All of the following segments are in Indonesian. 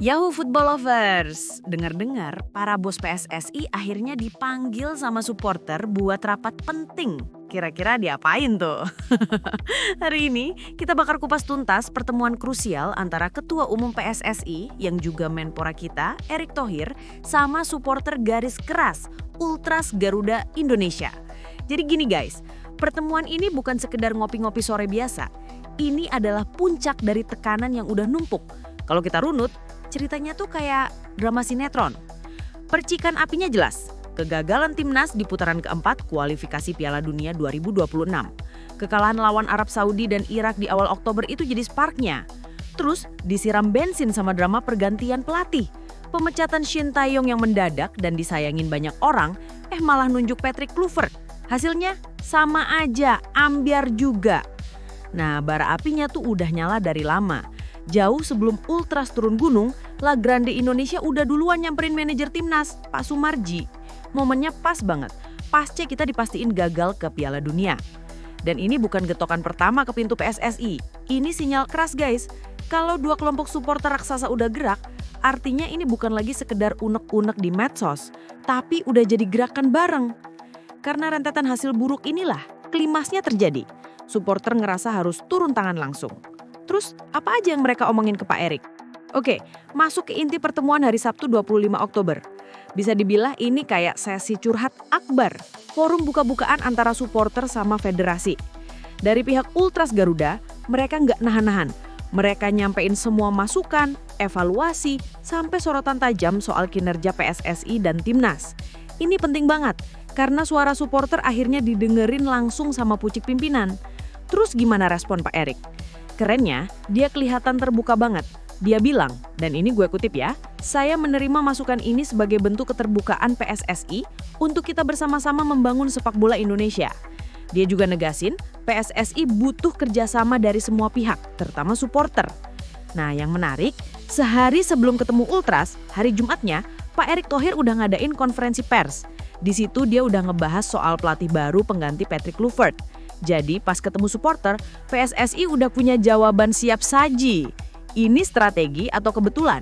Yahoo Football Lovers, dengar-dengar para bos PSSI akhirnya dipanggil sama supporter buat rapat penting. Kira-kira diapain tuh? Hari ini kita bakal kupas tuntas pertemuan krusial antara Ketua Umum PSSI yang juga Menpora kita, Erick Thohir, sama supporter garis keras Ultras Garuda Indonesia. Jadi gini guys, pertemuan ini bukan sekedar ngopi-ngopi sore biasa. Ini adalah puncak dari tekanan yang udah numpuk. Kalau kita runut, ceritanya tuh kayak drama sinetron. Percikan apinya jelas. Kegagalan timnas di putaran keempat kualifikasi Piala Dunia 2026. Kekalahan lawan Arab Saudi dan Irak di awal Oktober itu jadi sparknya. Terus disiram bensin sama drama pergantian pelatih. Pemecatan Shin Tae-yong yang mendadak dan disayangin banyak orang, malah nunjuk Patrick Kluivert. Hasilnya sama aja, ambyar juga. Nah, bara apinya tuh udah nyala dari lama. Jauh sebelum Ultras turun gunung, La Grande Indonesia udah duluan nyamperin manajer timnas, Pak Sumarji. Momennya pas banget, pasca kita dipastiin gagal ke Piala Dunia. Dan ini bukan getokan pertama ke pintu PSSI, ini sinyal keras guys. Kalau dua kelompok supporter raksasa udah gerak, artinya ini bukan lagi sekedar unek-unek di medsos, tapi udah jadi gerakan bareng. Karena rentetan hasil buruk inilah, klimaksnya terjadi. Supporter ngerasa harus turun tangan langsung. Terus apa aja yang mereka omongin ke Pak Erick? Oke, masuk ke inti pertemuan hari Sabtu 25 Oktober. Bisa dibilang ini kayak sesi curhat akbar, forum buka-bukaan antara supporter sama federasi. Dari pihak Ultras Garuda, mereka nggak nahan-nahan. Mereka nyampein semua masukan, evaluasi, sampai sorotan tajam soal kinerja PSSI dan timnas. Ini penting banget, karena suara supporter akhirnya didengerin langsung sama pucik pimpinan. Terus gimana respon Pak Erick? Kerennya, dia kelihatan terbuka banget. Dia bilang, dan ini gue kutip ya, saya menerima masukan ini sebagai bentuk keterbukaan PSSI untuk kita bersama-sama membangun sepak bola Indonesia. Dia juga negasin, PSSI butuh kerjasama dari semua pihak, terutama supporter. Nah yang menarik, sehari sebelum ketemu Ultras, hari Jumatnya, Pak Erick Thohir udah ngadain konferensi pers. Di situ dia udah ngebahas soal pelatih baru pengganti Patrick Kluivert. Jadi pas ketemu supporter, PSSI udah punya jawaban siap saji. Ini strategi atau kebetulan?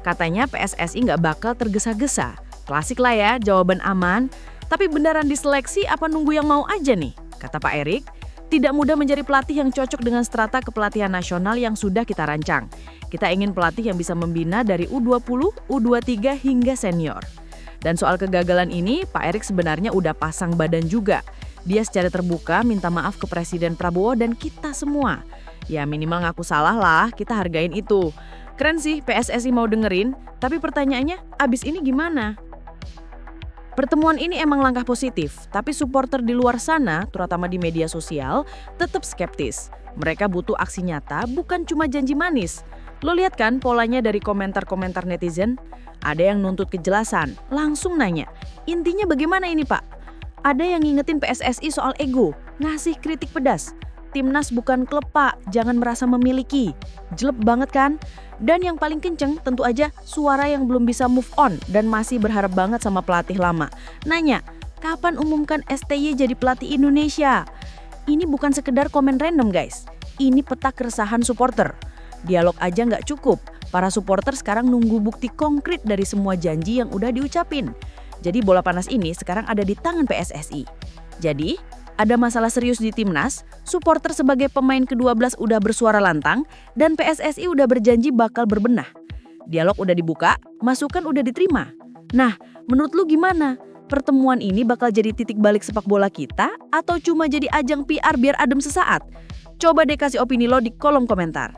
Katanya PSSI nggak bakal tergesa-gesa. Klasik lah ya, jawaban aman. Tapi beneran diseleksi apa nunggu yang mau aja nih? Kata Pak Erick, tidak mudah mencari pelatih yang cocok dengan strata kepelatihan nasional yang sudah kita rancang. Kita ingin pelatih yang bisa membina dari U20, U23 hingga senior. Dan soal kegagalan ini, Pak Erick sebenarnya udah pasang badan juga. Dia secara terbuka minta maaf ke Presiden Prabowo dan kita semua. Ya minimal ngaku salah lah, kita hargain itu. Keren sih PSSI mau dengerin, tapi pertanyaannya abis ini gimana? Pertemuan ini emang langkah positif, tapi supporter di luar sana, terutama di media sosial, tetap skeptis. Mereka butuh aksi nyata, bukan cuma janji manis. Lo lihat kan polanya dari komentar-komentar netizen? Ada yang nuntut kejelasan, langsung nanya, intinya bagaimana ini Pak? Ada yang ngingetin PSSI soal ego, ngasih kritik pedas. Timnas bukan klub Pak, jangan merasa memiliki. Jelek banget kan? Dan yang paling kenceng tentu aja suara yang belum bisa move on dan masih berharap banget sama pelatih lama. Nanya, kapan umumkan STY jadi pelatih Indonesia? Ini bukan sekedar komen random guys, ini peta keresahan supporter. Dialog aja nggak cukup, para supporter sekarang nunggu bukti konkret dari semua janji yang udah diucapin. Jadi bola panas ini sekarang ada di tangan PSSI. Jadi ada masalah serius di timnas, supporter sebagai pemain ke-12 udah bersuara lantang, dan PSSI udah berjanji bakal berbenah. Dialog udah dibuka, masukan udah diterima. Nah, menurut lu gimana? Pertemuan ini bakal jadi titik balik sepak bola kita atau cuma jadi ajang PR biar adem sesaat? Coba deh kasih opini lo di kolom komentar.